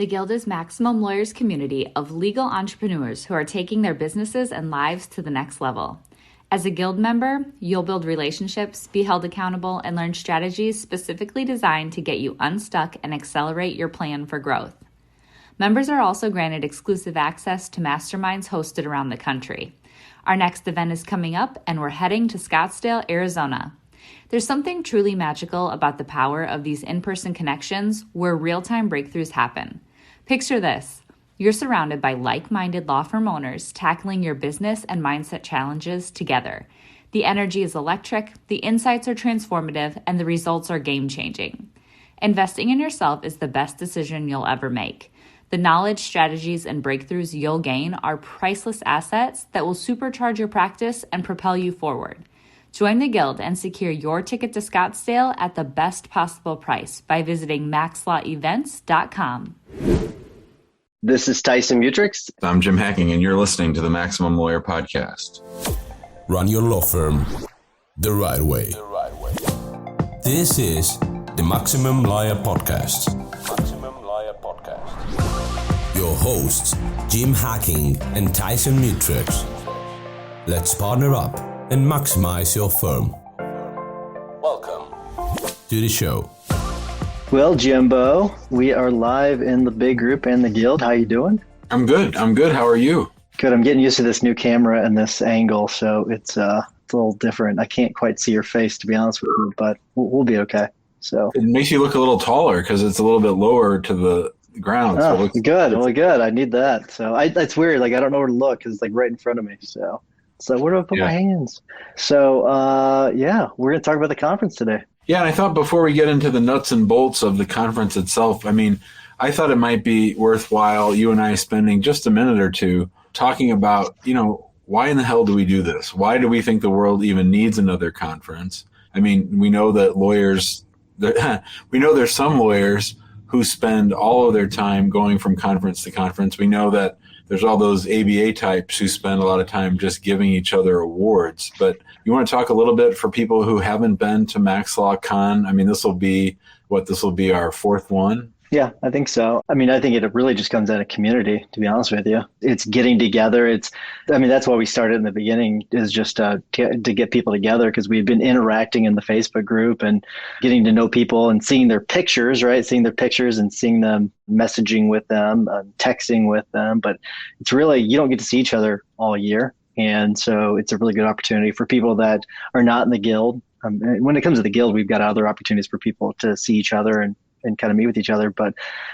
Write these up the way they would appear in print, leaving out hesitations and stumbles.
The Guild is Maximum Lawyers' community of legal entrepreneurs who are taking their businesses and lives to the next level. As a Guild member, you'll build relationships, be held accountable, and learn strategies specifically designed to get you unstuck and accelerate your plan for growth. Members are also granted exclusive access to masterminds hosted around the country. Our next event is coming up, and we're heading to Scottsdale, Arizona. There's something truly magical about the power of these in-person connections where real-time breakthroughs happen. Picture this. You're surrounded by like-minded law firm owners tackling your business and mindset challenges together. The energy is electric, the insights are transformative, and the results are game-changing. Investing in yourself is the best decision you'll ever make. The knowledge, strategies, and breakthroughs you'll gain are priceless assets that will supercharge your practice and propel you forward. Join the Guild and secure your ticket to Scottsdale at the best possible price by visiting MaxLawEvents.com. This is Tyson Mutrux. I'm Jim Hacking, and you're listening to the Maximum Lawyer Podcast. Run your law firm the right way. This is the Maximum Lawyer Podcast. Your hosts, Jim Hacking and Tyson Mutrux. Let's partner up and maximize your firm. Welcome to the show. Well, Jimbo, we are live in the big group and the Guild. How you doing? I'm good. How are you? Good. I'm getting used to this new camera and this angle, so it's a little different. I can't quite see your face, to be honest with you, but we'll be okay. So it makes you look a little taller because it's a little bit lower to the ground. Oh, so good. Really good. I need that. So it's weird. Like, I don't know where to look because it's like right in front of me. So where do I put my hands? So, we're going to talk about the conference today. Yeah, and I thought before we get into the nuts and bolts of the conference itself, I thought it might be worthwhile you and I spending just a minute or two talking about, why in the hell do we do this? Why do we think the world even needs another conference? We know that we know there's some lawyers who spend all of their time going from conference to conference. We know that there's all those ABA types who spend a lot of time just giving each other awards. But you want to talk a little bit for people who haven't been to MaxLawCon? This will be our fourth one. Yeah, I think so. I think it really just comes out of community, to be honest with you. It's getting together. That's why we started in the beginning, is just to get people together, because we've been interacting in the Facebook group and getting to know people and seeing their pictures, right? Seeing their pictures and seeing them, messaging with them, texting with them. But it's really, you don't get to see each other all year. And so it's a really good opportunity for people that are not in the Guild. When it comes to the Guild, we've got other opportunities for people to see each other and kind of meet with each other. But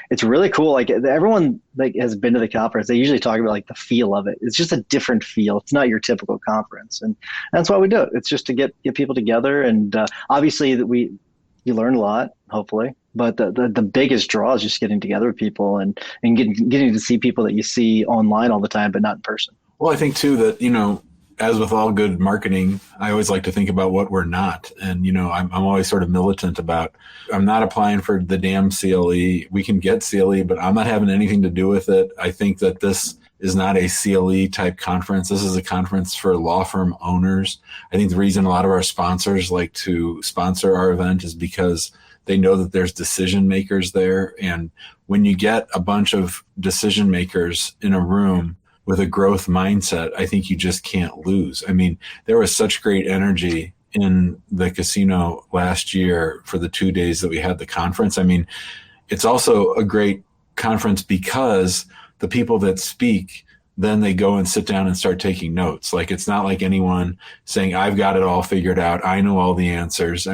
it's really cool. Like, everyone has been to the conference. They usually talk about the feel of it. It's just a different feel. It's not your typical conference. And that's why we do it. It's just to get people together. And obviously you learn a lot, hopefully. But the biggest draw is just getting together with people and getting to see people that you see online all the time, but not in person. Well, I think too that, as with all good marketing, I always like to think about what we're not. And, I'm always sort of militant about, I'm not applying for the damn CLE. We can get CLE, but I'm not having anything to do with it. I think that this is not a CLE type conference. This is a conference for law firm owners. I think the reason a lot of our sponsors like to sponsor our event is because they know that there's decision makers there. And when you get a bunch of decision makers in a room with a growth mindset, I think you just can't lose. There was such great energy in the casino last year for the 2 days that we had the conference. It's also a great conference because the people that speak, then they go and sit down and start taking notes. It's not like anyone saying, I've got it all figured out. I know all the answers.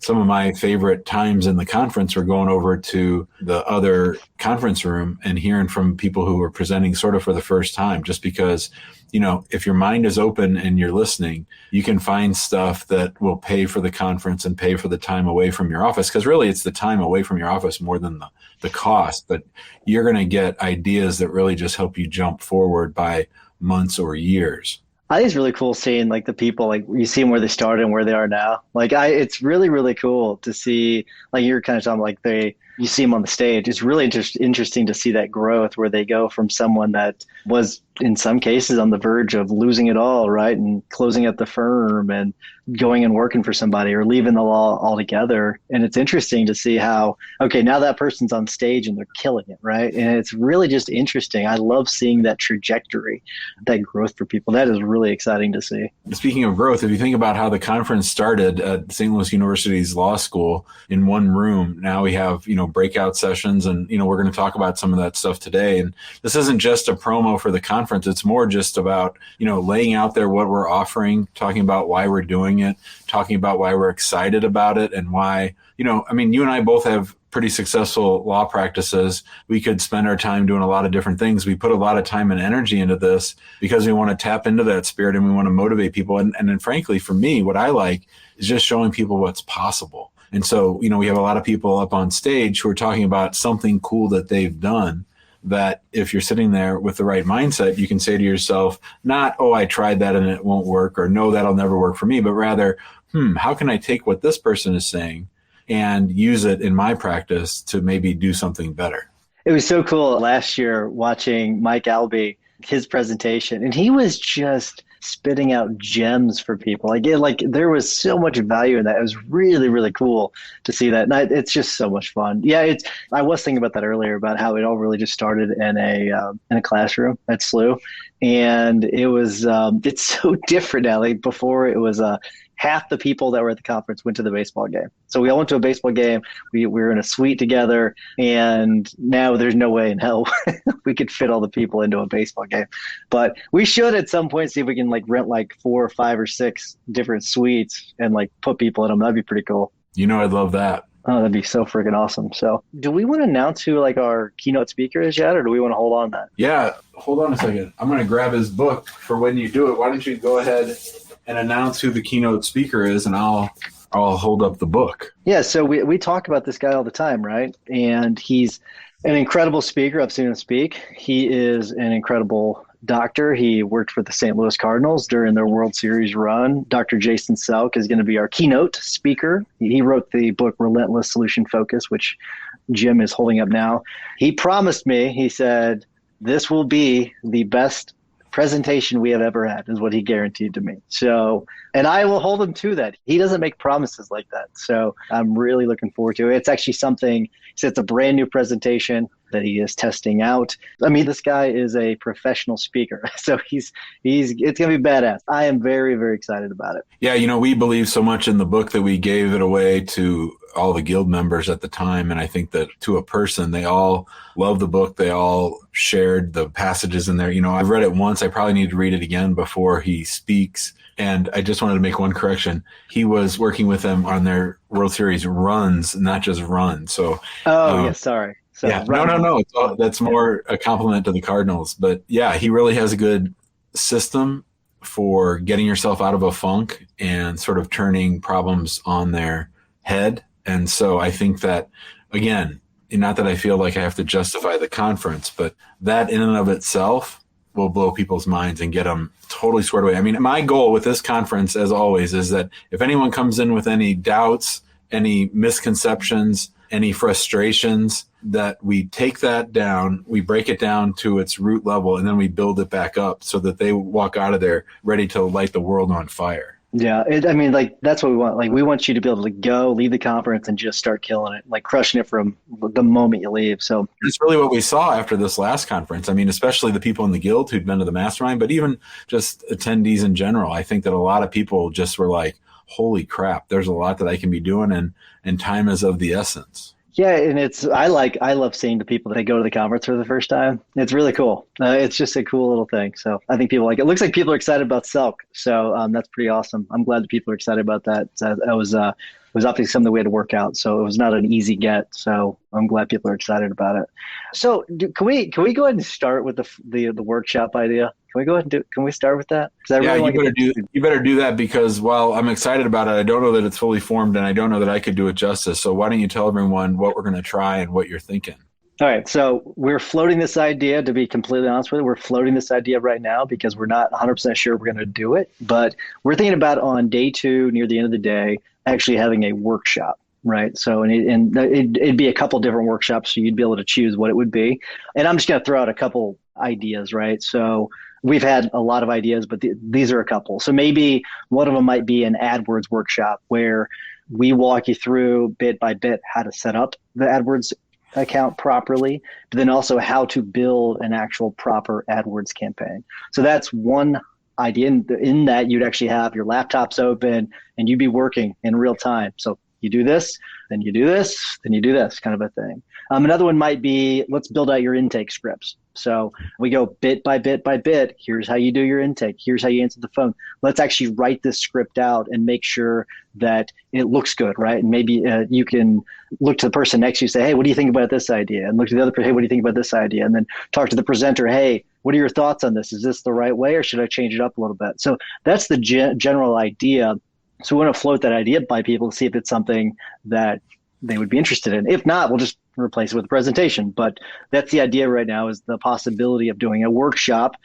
Some of my favorite times in the conference were going over to the other conference room and hearing from people who were presenting sort of for the first time, just because, if your mind is open and you're listening, you can find stuff that will pay for the conference and pay for the time away from your office. Because really it's the time away from your office more than the cost, but you're going to get ideas that really just help you jump forward by months or years. I think it's really cool seeing the people, you see them where they started and where they are now. It's really, really cool to see, you're kind of talking you see them on the stage. It's really interesting to see that growth where they go from someone that was in some cases on the verge of losing it all, right? And closing up the firm and going and working for somebody or leaving the law altogether. And it's interesting to see how, okay, now that person's on stage and they're killing it, right? And it's really just interesting. I love seeing that trajectory, that growth for people. That is really exciting to see. Speaking of growth, if you think about how the conference started at St. Louis University's law school in one room, now we have, breakout sessions, and, we're going to talk about some of that stuff today. And this isn't just a promo for the conference. It's more just about, laying out there what we're offering, talking about why we're doing it, talking about why we're excited about it, and why, you and I both have pretty successful law practices. We could spend our time doing a lot of different things. We put a lot of time and energy into this because we want to tap into that spirit and we want to motivate people. And then frankly, for me, what I like is just showing people what's possible. And so, we have a lot of people up on stage who are talking about something cool that they've done, that if you're sitting there with the right mindset, you can say to yourself, not, oh, I tried that and it won't work, or no, that'll never work for me, but rather, how can I take what this person is saying and use it in my practice to maybe do something better? It was so cool last year watching Mike Albee, his presentation, and he was just spitting out gems for people. Like there was so much value in that. It was really, really cool to see that. And it's just so much fun. Yeah, I was thinking about that earlier, about how it all really just started in a classroom at SLU, and it was it's so different now. Like before, it was half the people that were at the conference went to the baseball game. So we all went to a baseball game. We were in a suite together, and now there's no way in hell we could fit all the people into a baseball game. But we should at some point see if we can rent 4 or 5 or 6 different suites and put people in them. That'd be pretty cool. I'd love that. Oh, that'd be so freaking awesome. So do we want to announce who our keynote speaker is yet, or do we want to hold on to that? Yeah, hold on a second. I'm going to grab his book for when you do it. Why don't you go ahead and announce who the keynote speaker is, and I'll hold up the book. Yeah, so we talk about this guy all the time, right? And he's an incredible speaker. I've seen him speak. He is an incredible doctor. He worked for the St. Louis Cardinals during their World Series run. Dr. Jason Selk is going to be our keynote speaker. He wrote the book Relentless Solution Focus, which Jim is holding up now. He promised me, he said, this will be the best presentation we have ever had, is what he guaranteed to me. So, and I will hold him to that. He doesn't make promises like that. So I'm really looking forward to it. It's actually something, it's a brand new presentation that he is testing out. I mean, this guy is a professional speaker. So it's going to be badass. I am very, very excited about it. Yeah. We believe so much in the book that we gave it away to all the guild members at the time. And I think that to a person, they all love the book. They all shared the passages in there. I've read it once. I probably need to read it again before he speaks. And I just wanted to make one correction. He was working with them on their World Series runs, not just runs. So, yeah, sorry. So, yeah, no. That's more a compliment to the Cardinals. But yeah, he really has a good system for getting yourself out of a funk and sort of turning problems on their head. And so I think that, again, not that I feel like I have to justify the conference, but that in and of itself will blow people's minds and get them totally squared away. I mean, my goal with this conference, as always, is that if anyone comes in with any doubts, any misconceptions, any frustrations, that we take that down, we break it down to its root level, and then we build it back up so that they walk out of there ready to light the world on fire. Yeah, that's what we want. We want you to be able to go, leave the conference, and just start killing it, crushing it from the moment you leave. So it's really what we saw after this last conference. I mean, especially the people in the guild who'd been to the mastermind, but even just attendees in general. I think that a lot of people just were like, holy crap, there's a lot that I can be doing, and time is of the essence. Yeah, and I love seeing the people that go to the conference for the first time. It's really cool. It's just a cool little thing. So I think people like it. It looks like people are excited about Selk. So that's pretty awesome. I'm glad that people are excited about that. It was obviously something we had to work out. So it was not an easy get. So I'm glad people are excited about it. So can we go ahead and start with the workshop idea? Can we go ahead and can we start with that? You better do that, because while I'm excited about it, I don't know that it's fully formed, and I don't know that I could do it justice. So why don't you tell everyone what we're going to try and what you're thinking? All right. So we're floating this idea, to be completely honest with you. We're floating this idea right now because we're not 100% sure we're going to do it. But we're thinking about on day 2, near the end of the day, actually having a workshop. right? So, it'd be a couple different workshops, so you'd be able to choose what it would be. And I'm just going to throw out a couple ideas, right? So we've had a lot of ideas, but these are a couple. So maybe one of them might be an AdWords workshop where we walk you through bit by bit how to set up the AdWords account properly, but then also how to build an actual proper AdWords campaign. So that's one idea. In that, you'd actually have your laptops open and you'd be working in real time. So you do this, then you do this, then you do this, kind of a thing. Another one might be, let's build out your intake scripts. So we go bit by bit by bit. Here's how you do your intake. Here's how you answer the phone. Let's actually write this script out and make sure that it looks good, right? And maybe you can look to the person next to you and say, hey, what do you think about this idea? And look to the other person, hey, what do you think about this idea? And then talk to the presenter, hey, what are your thoughts on this? Is this the right way or should I change it up a little bit? So that's the general idea. So we want to float that idea by people to see if it's something that they would be interested in. If not, we'll just replace it with a presentation. But that's the idea right now, is the possibility of doing a workshop.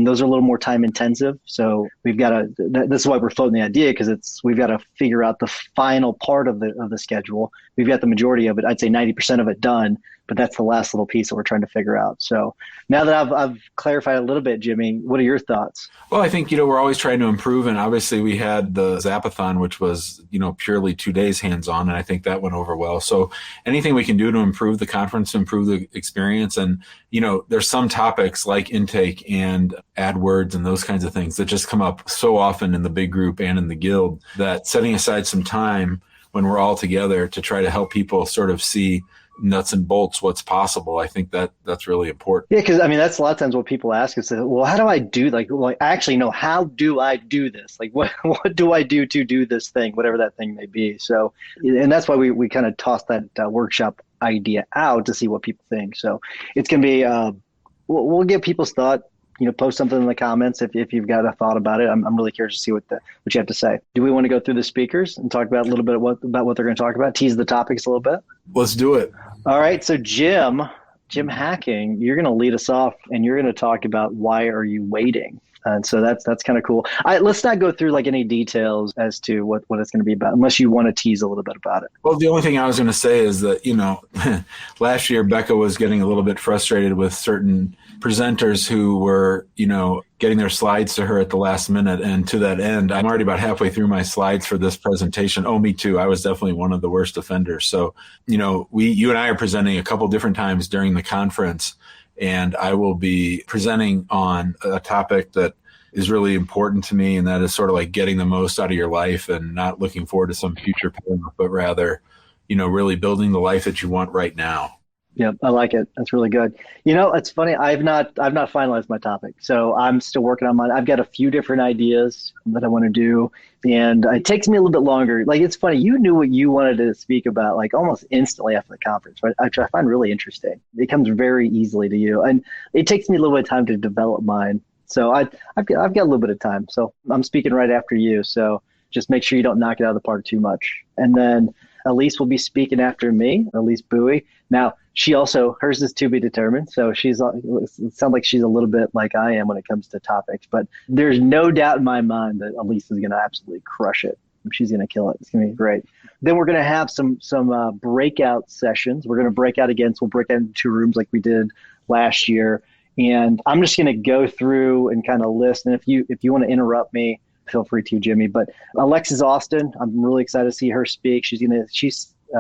Those are a little more time intensive. So we've got to, this is why we're floating the idea, because we've got to figure out the final part of the schedule. We've got the majority of it, I'd say 90% of it done, but that's the last little piece that we're trying to figure out. So now that I've clarified a little bit, Jimmy, what are your thoughts? Well, I think, we're always trying to improve. And obviously we had the Zapathon, which was, purely 2 days hands-on. And I think that went over well. So anything we can do to improve the conference, improve the experience. And, there's some topics like intake and AdWords and those kinds of things that just come up so often in the big group and in the guild, that setting aside some time when we're all together to try to help people sort of see nuts and bolts what's possible. I think that's really important. Yeah, because that's a lot of times what people ask is, well, how do I do actually no, how do I do this? Like what do I do to do this thing, whatever that thing may be. So, and that's why we kind of tossed that workshop idea out to see what people think. So it's going to be, we'll get people's thought. Post something in the comments if you've got a thought about it. I'm really curious to see what you have to say. Do we want to go through the speakers and talk about a little bit about what they're going to talk about? Tease the topics a little bit. Let's do it. All right. So Jim Hacking, you're going to lead us off, and you're going to talk about why are you waiting. And so that's kind of cool. Let's not go through any details as to what it's going to be about, unless you want to tease a little bit about it. Well, the only thing I was going to say is that, last year Becca was getting a little bit frustrated with certain presenters who were, getting their slides to her at the last minute. And to that end, I'm already about halfway through my slides for this presentation. Oh, me too. I was definitely one of the worst offenders. So, you and I are presenting a couple different times during the conference, and I will be presenting on a topic that is really important to me, and that is sort of like getting the most out of your life and not looking forward to some future payoff, but rather, really building the life that you want right now. Yeah, I like it. That's really good. It's funny. I've not finalized my topic, so I'm still working on mine. I've got a few different ideas that I want to do, and it takes me a little bit longer. It's funny. You knew what you wanted to speak about almost instantly after the conference, right? Which I find really interesting. It comes very easily to you, and it takes me a little bit of time to develop mine. So I've got a little bit of time. So I'm speaking right after you. So just make sure you don't knock it out of the park too much. And then Elise will be speaking after me, Elise Bowie. Now, hers is to be determined. So it sounds like she's a little bit like I am when it comes to topics, but there's no doubt in my mind that Elise is going to absolutely crush it. She's going to kill it. It's going to be great. Then we're going to have some breakout sessions. We're going to break out again. So we'll break out into 2 rooms like we did last year. And I'm just going to go through and kind of list. And if you want to interrupt me, feel free to, Jimmy. But Alexis Austin, I'm really excited to see her speak.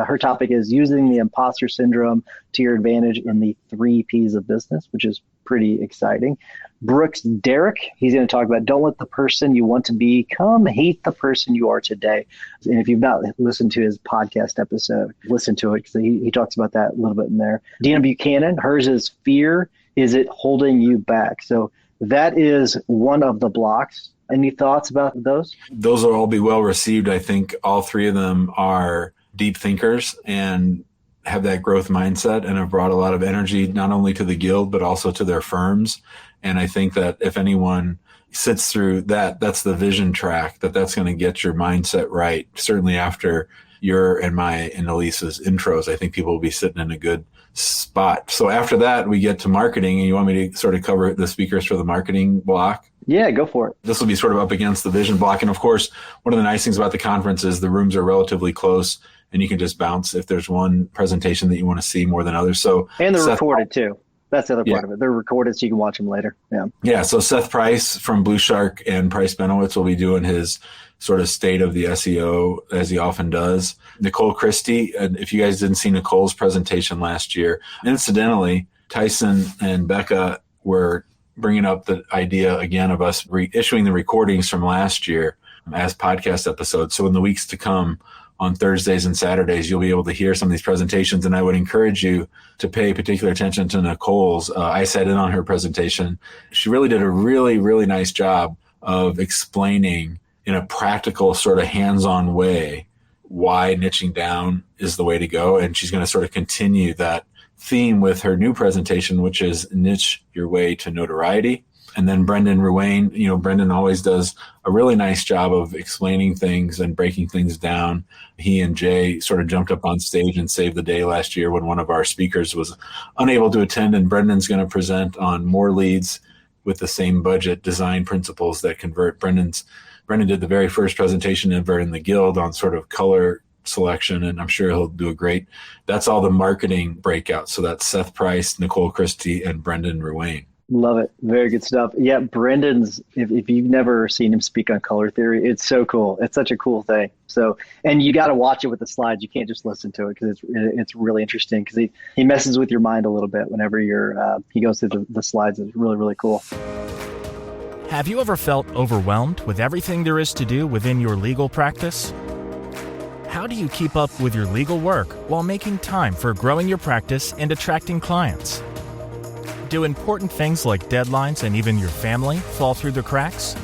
Her topic is using the imposter syndrome to your advantage in the 3 Ps of business, which is pretty exciting. Brooks Derrick, he's going to talk about don't let the person you want to become hate the person you are today. And if you've not listened to his podcast episode, listen to it because he talks about that a little bit in there. Dina Buchanan, hers is fear. Is it holding you back? So that is one of the blocks. Any thoughts about those? Those will all be well received. I think all 3 of them are deep thinkers and have that growth mindset and have brought a lot of energy, not only to the guild, but also to their firms. And I think that if anyone sits through that, that's the vision track, that's going to get your mindset right. Certainly after your and my and Elisa's intros, I think people will be sitting in a good spot. So after that, we get to marketing, and you want me to sort of cover the speakers for the marketing block? Yeah, go for it. This will be sort of up against the vision block. And of course, one of the nice things about the conference is the rooms are relatively close and you can just bounce if there's one presentation that you want to see more than others. So and they're recorded too. That's the other part of it. They're recorded so you can watch them later. Yeah. Yeah. So Seth Price from Blue Shark and Price Benowitz will be doing his sort of state of the SEO as he often does. Nicole Christie, and if you guys didn't see Nicole's presentation last year, incidentally, Tyson and Becca were bringing up the idea again of us reissuing the recordings from last year as podcast episodes. So in the weeks to come, on Thursdays and Saturdays, you'll be able to hear some of these presentations. And I would encourage you to pay particular attention to Nicole's. I sat in on her presentation. She really did a really, really nice job of explaining in a practical sort of hands-on way why niching down is the way to go. And she's going to sort of continue that theme with her new presentation, which is niche your way to notoriety. And then Brendan Ruane, Brendan always does a really nice job of explaining things and breaking things down. He and Jay sort of jumped up on stage and saved the day last year when one of our speakers was unable to attend. And Brendan's going to present on more leads with the same budget design principles that convert. Brendan did the very first presentation ever in the Guild on sort of color selection, and I'm sure he'll do a great. That's all the marketing breakout. So that's Seth Price, Nicole Christie, and Brendan Ruane. Love it. Very good stuff. Yeah, Brendan's, if you've never seen him speak on color theory, it's so cool. It's such a cool thing. So, and you got to watch it with the slides. You can't just listen to it because it's really interesting because he messes with your mind a little bit whenever he goes through the slides. It's really, really cool. Have you ever felt overwhelmed with everything there is to do within your legal practice? How do you keep up with your legal work while making time for growing your practice and attracting clients? Do important things like deadlines and even your family fall through the cracks?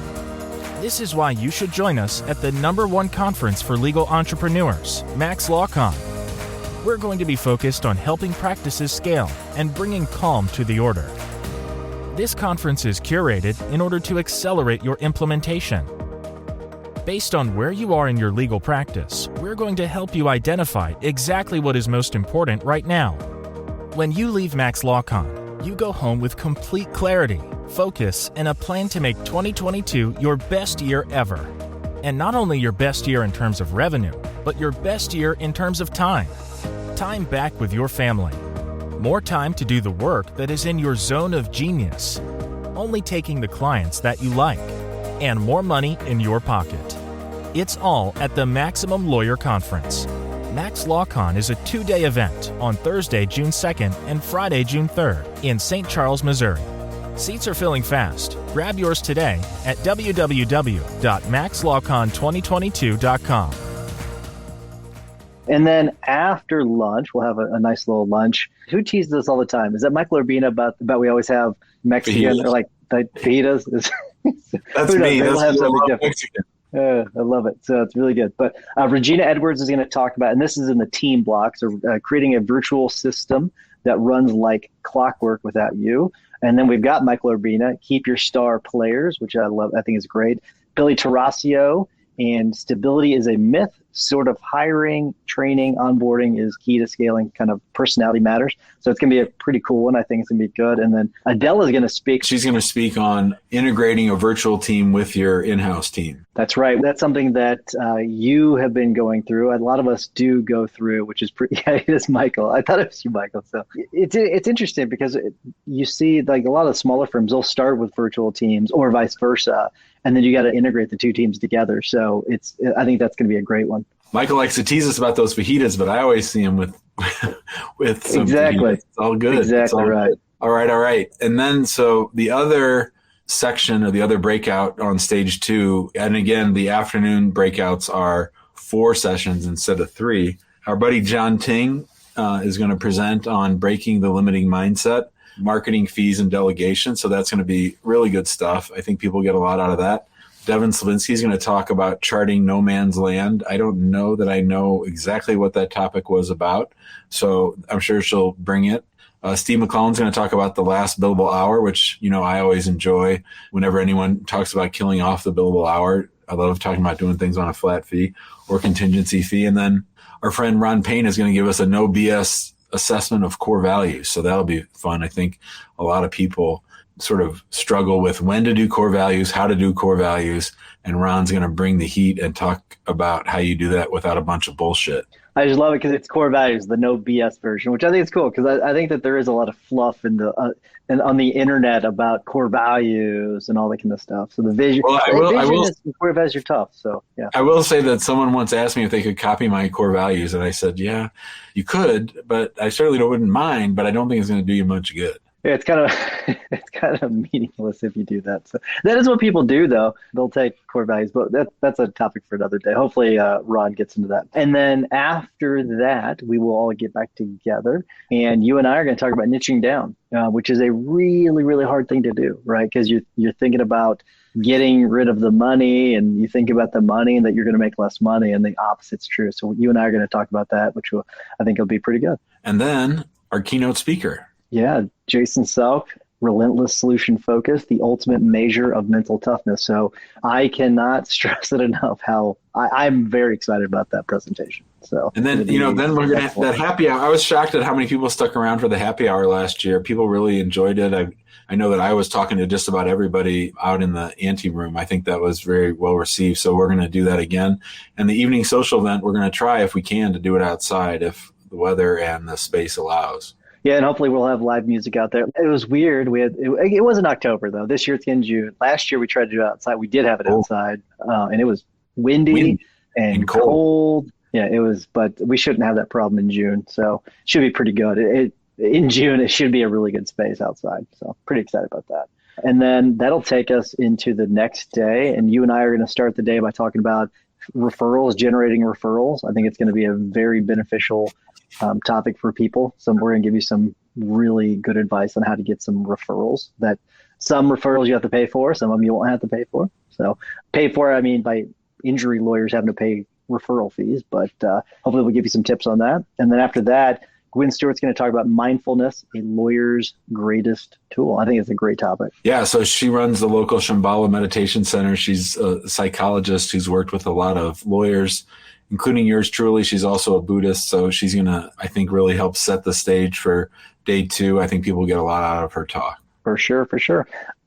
This is why you should join us at the #1 conference for legal entrepreneurs, MaxLawCon. We're going to be focused on helping practices scale and bringing calm to the order. This conference is curated in order to accelerate your implementation. Based on where you are in your legal practice, we're going to help you identify exactly what is most important right now. When you leave MaxLawCon, you go home with complete clarity, focus, and a plan to make 2022 your best year ever. And not only your best year in terms of revenue, but your best year in terms of time. Time back with your family. More time to do the work that is in your zone of genius. Only taking the clients that you like. And more money in your pocket. It's all at the Maximum Lawyer Conference. MaxLawCon is a 2-day event on Thursday, June 2nd and Friday, June 3rd in St. Charles, Missouri. Seats are filling fast. Grab yours today at www.maxlawcon2022.com. And then after lunch, we'll have a nice little lunch. Who teases us all the time? Is that Michael Urbina about we always have Mexican fajitas. or like fajitas? That's me. We'll have something different. Mexican. I love it. So it's really good. But Regina Edwards is going to talk about, and this is in the team block, so creating a virtual system that runs like clockwork without you. And then we've got Michael Urbina, Keep Your Star Players, which I love. I think is great. Billy Tarasio, and Stability is a Myth. Sort of hiring, training, onboarding is key to scaling, kind of personality matters. So it's going to be a pretty cool one. I think it's going to be good. And then Adele is going to speak. She's going to speak on integrating a virtual team with your in-house team. That's right. That's something that you have been going through. A lot of us do go through, which is pretty, yeah, it is Michael. I thought it was you, Michael. So it's interesting because you see like a lot of smaller firms, they'll start with virtual teams or vice versa. And then you got to integrate the two teams together. So I think that's going to be a great one. Michael likes to tease us about those fajitas, but I always see him with some exactly. Fajitas. It's all good. Exactly right. Good. All right. And then so the other section or the other breakout on stage 2, and again, the afternoon breakouts are 4 sessions instead of 3. Our buddy John Ting is going to present on breaking the limiting mindset, marketing fees and delegation. So that's going to be really good stuff. I think people get a lot out of that. Devin Slavinsky is going to talk about charting no man's land. I don't know that I know exactly what that topic was about, so I'm sure she'll bring it. Steve McClellan's going to talk about the last billable hour, which, I always enjoy whenever anyone talks about killing off the billable hour. I love talking about doing things on a flat fee or contingency fee. And then our friend Ron Payne is going to give us a no BS assessment of core values. So that'll be fun. I think a lot of people sort of struggle with when to do core values, how to do core values, and Ron's going to bring the heat and talk about how you do that without a bunch of bullshit. I just love it because it's core values, the no BS version, which I think is cool because I think that there is a lot of fluff in the and on the internet about core values and all that kind of stuff. So the vision, Well, is core values are tough. So yeah, I will say that someone once asked me if they could copy my core values, and I said, yeah, you could, but I certainly wouldn't mind, but I don't think it's going to do you much good. yeah, it's kind of it's kind of meaningless if you do that. So that is what people do, though. They'll take core values, but that's a topic for another day. Hopefully, Ron gets into that. And then after that, we will all get back together, and you and I are going to talk about niching down, which is a really, really hard thing to do, right? Because you're thinking about getting rid of the money, and you think about the money and that you're going to make less money, and the opposite's true. So you and I are going to talk about that, which I think will be pretty good. And then our keynote speaker. Yeah, Jason Selk, relentless solution focus, the ultimate measure of mental toughness. So I cannot stress it enough how I'm very excited about that presentation. So and then then we're gonna have that happy hour. I was shocked at how many people stuck around for the happy hour last year. People really enjoyed it. I know that I was talking to just about everybody out in the ante room. I think that was very well received. So we're going to do that again. And the evening social event, we're going to try if we can to do it outside if the weather and the space allows. Yeah, and hopefully we'll have live music out there. It was weird. It was in October, though. This year it's in June. Last year we tried to do it outside. We did have it outside, and it was windy and cold. Yeah, it was, but we shouldn't have that problem in June. So it should be pretty good. In June, it should be a really good space outside. So pretty excited about that. And then that'll take us into the next day. And you and I are going to start the day by talking about referrals, generating referrals. I think it's going to be a very beneficial topic for people. So we're going to give you some really good advice on how to get some referrals. That some referrals you have to pay for, some of them you won't have to pay for. So pay for, I mean, by injury lawyers having to pay referral fees, but hopefully we'll give you some tips on that. And then after that, Gwen Stewart's going to talk about mindfulness, a lawyer's greatest tool. I think it's a great topic. Yeah, so she runs the local Shambhala Meditation Center. She's a psychologist who's worked with a lot of lawyers, including yours truly. She's also a Buddhist, so she's going to, I think, really help set the stage for day 2. I think people get a lot out of her talk. For sure.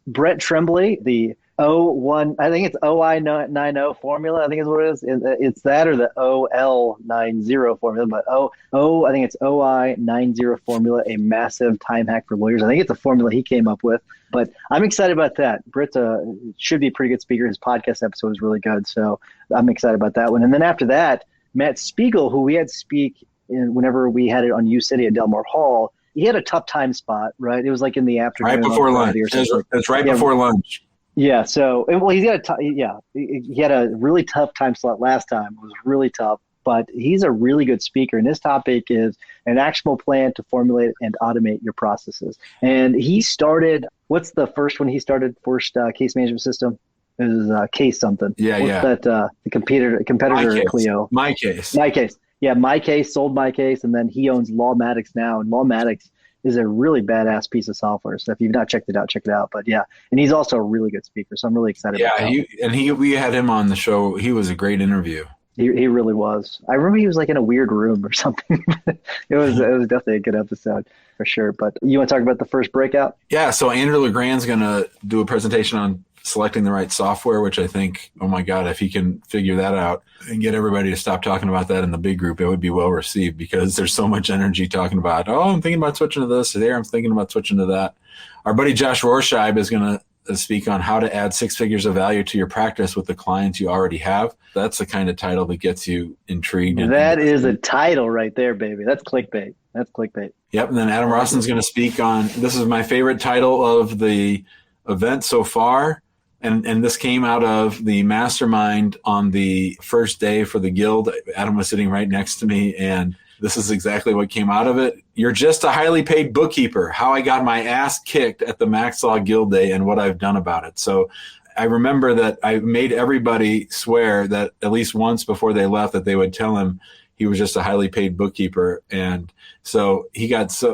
Brett Tremblay, the I think it's OI90 formula. I think is what it is. It's that or the OL90 formula, but I think it's OI90 formula, a massive time hack for lawyers. I think it's a formula he came up with, but I'm excited about that. Britt should be a pretty good speaker. His podcast episode was really good, so I'm excited about that one. And then after that, Matt Spiegel, who we had speak whenever we had it on U City at Delmar Hall, he had a tough time spot, right? It was like in the afternoon. Right before lunch. It's right before lunch. Yeah. So, well, he had a really tough time slot last time. It was really tough, but he's a really good speaker. And his topic is an actionable plan to formulate and automate your processes. And he started, what's the first one he started? First case management system? It was case something. Yeah. What's that? The competitor Clio. My case. Yeah. My case sold my case. And then he owns Lawmatics now. And Lawmatics is a really badass piece of software. So if you've not checked it out, check it out. But yeah, and he's also a really good speaker. So I'm really excited about that. We had him on the show. He was a great interview. He really was. I remember he was like in a weird room or something. It was definitely a good episode for sure. But you want to talk about the first breakout? Yeah. So Andrew LeGrand's going to do a presentation on selecting the right software, which I think, oh my God, if he can figure that out and get everybody to stop talking about that in the big group, it would be well received because there's so much energy talking about, I'm thinking about switching to this or there, I'm thinking about switching to that. Our buddy Josh Rorscheib is going to speak on how to add 6 figures of value to your practice with the clients you already have. That's the kind of title that gets you intrigued. That is a title right there, baby. That's clickbait. Yep. And then Adam Rosson's going to speak on, this is my favorite title of the event so far. And this came out of the mastermind on the first day for the guild. Adam was sitting right next to me, and this is exactly what came out of it. You're just a highly paid bookkeeper, how I got my ass kicked at the Max Law Guild Day and what I've done about it. So I remember that I made everybody swear that at least once before they left that they would tell him he was just a highly paid bookkeeper. And so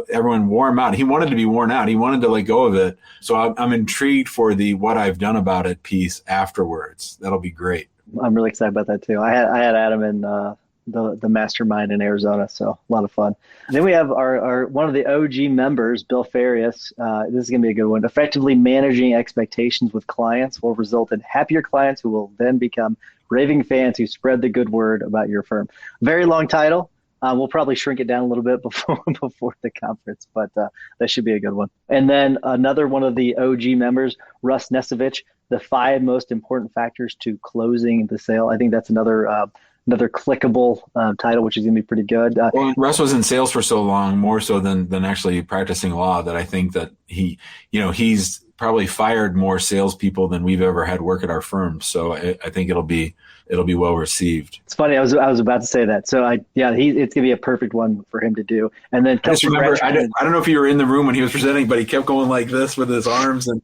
everyone wore him out. He wanted to be worn out. He wanted to let go of it. So I'm intrigued for the what I've done about it piece afterwards. That'll be great. I'm really excited about that too. I had Adam in the mastermind in Arizona, so a lot of fun. And then we have our one of the OG members, Bill Farias. This is going to be a good one. Effectively managing expectations with clients will result in happier clients who will then become raving fans who spread the good word about your firm. Very long title, We'll probably shrink it down a little bit before the conference, but that should be a good one. And then another one of the OG members, Russ Nesevich, the 5 most important factors to closing the sale. I think that's another clickable title, which is going to be pretty good. Well, Russ was in sales for so long, more so than actually practicing law, that I think that he's probably fired more salespeople than we've ever had work at our firm. So I think it'll be well received. It's funny. I was about to say that. So it's going to be a perfect one for him to do. And then I don't know if you were in the room when he was presenting, but he kept going like this with his arms, and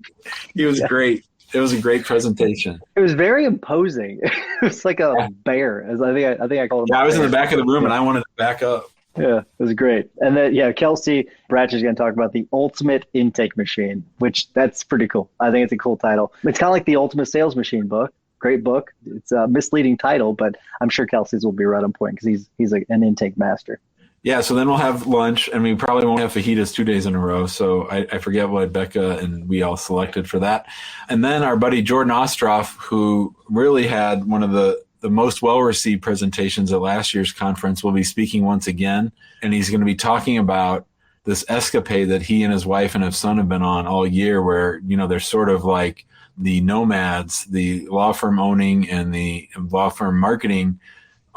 he was great. It was a great presentation. It was very imposing. It was like a bear. I think I called him. Yeah, I was in the back of the room, and I wanted to back up. Yeah, it was great. And then, Kelsey Bratch is going to talk about the ultimate intake machine, which that's pretty cool. I think it's a cool title. It's kind of like the ultimate sales machine book. Great book. It's a misleading title, but I'm sure Kelsey's will be right on point because he's an intake master. Yeah, so then we'll have lunch, and we probably won't have fajitas 2 days in a row. So I forget what Becca and we all selected for that. And then our buddy Jordan Ostroff, who really had one of the most well-received presentations at last year's conference, will be speaking once again. And he's going to be talking about this escapade that he and his wife and his son have been on all year, where, they're sort of like the nomads, the law firm owning and the law firm marketing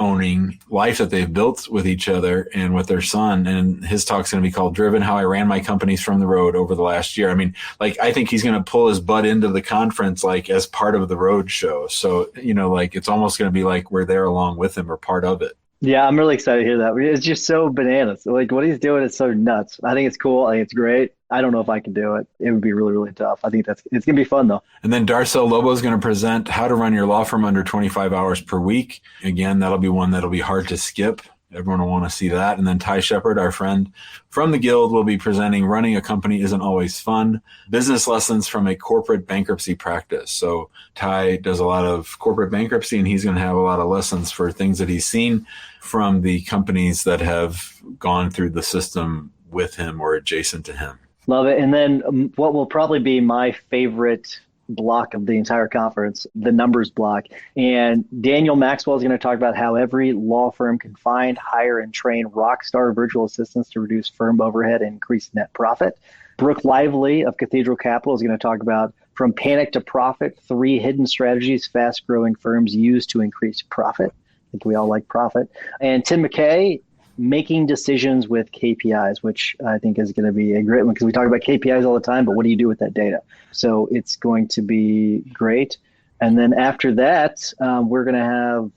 owning life that they've built with each other and with their son. And his talk's going to be called Driven, How I Ran My Companies from the Road Over the Last Year. I mean, I think he's going to pull his butt into the conference, as part of the road show. So, it's almost going to be like we're there along with him or part of it. Yeah, I'm really excited to hear that. It's just so bananas. What he's doing is so nuts. I think it's cool. I think it's great. I don't know if I can do it. It would be really, really tough. I think it's going to be fun, though. And then Darcel Lobo is going to present how to run your law firm under 25 hours per week. Again, that'll be one that'll be hard to skip. Everyone will want to see that. And then Ty Shepard, our friend from the Guild, will be presenting Running a Company Isn't Always Fun, Business Lessons from a Corporate Bankruptcy Practice. So Ty does a lot of corporate bankruptcy, and he's going to have a lot of lessons for things that he's seen from the companies that have gone through the system with him or adjacent to him. Love it. And then what will probably be my favorite block of the entire conference, the numbers block. And Daniel Maxwell is going to talk about how every law firm can find, hire, and train rock star virtual assistants to reduce firm overhead and increase net profit. Brooke Lively of Cathedral Capital is going to talk about From Panic to Profit, 3 hidden strategies fast-growing firms use to increase profit. I think we all like profit. And Tim McKay, Making Decisions with KPIs, which I think is going to be a great one because we talk about KPIs all the time, but what do you do with that data? So it's going to be great. And then after that, we're going to have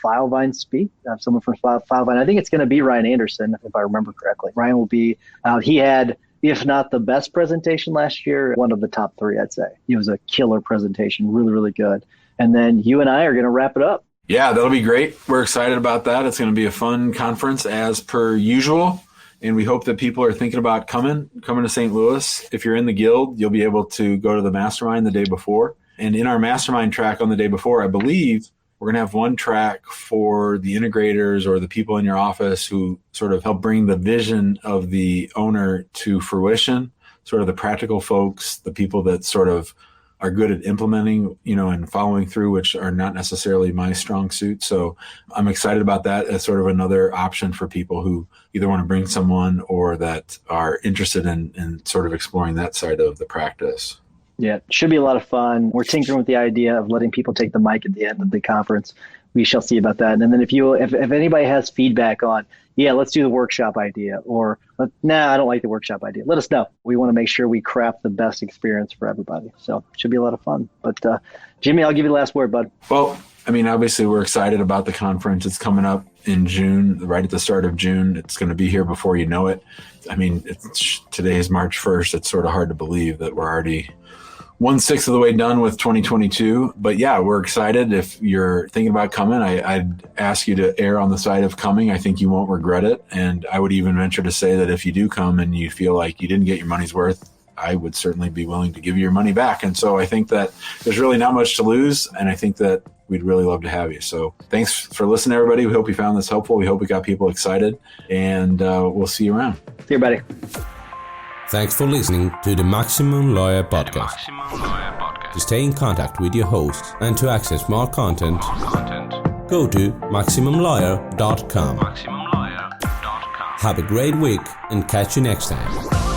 Filevine speak, someone from Filevine. I think it's going to be Ryan Anderson, if I remember correctly. Ryan will be he had, if not the best presentation last year, one of the top 3, I'd say. It was a killer presentation, really, really good. And then you and I are going to wrap it up. Yeah, that'll be great. We're excited about that. It's going to be a fun conference as per usual. And we hope that people are thinking about coming to St. Louis. If you're in the Guild, you'll be able to go to the mastermind the day before. And in our mastermind track on the day before, I believe we're going to have one track for the integrators or the people in your office who sort of help bring the vision of the owner to fruition, sort of the practical folks, the people that sort of are good at implementing, and following through, which are not necessarily my strong suit. So I'm excited about that as sort of another option for people who either want to bring someone or that are interested in sort of exploring that side of the practice. Yeah, it should be a lot of fun. We're tinkering with the idea of letting people take the mic at the end of the conference. We shall see about that. And then if anybody has feedback on, let's do the workshop idea, or I don't like the workshop idea, let us know. We want to make sure we craft the best experience for everybody. So it should be a lot of fun. But Jimmy, I'll give you the last word, bud. Well, obviously we're excited about the conference. It's coming up in June, right at the start of June. It's going to be here before you know it. Today is March 1st. It's sort of hard to believe that we're already 1/6 of the way done with 2022. But yeah, we're excited. If you're thinking about coming, I'd ask you to err on the side of coming. I think you won't regret it. And I would even venture to say that if you do come and you feel like you didn't get your money's worth, I would certainly be willing to give you your money back. And so I think that there's really not much to lose. And I think that we'd really love to have you. So thanks for listening, everybody. We hope you found this helpful. We hope we got people excited, and we'll see you around. See you, buddy. Thanks for listening to the Maximum Lawyer Podcast. To stay in contact with your host and to access more content, go to MaximumLawyer.com. Have a great week and catch you next time.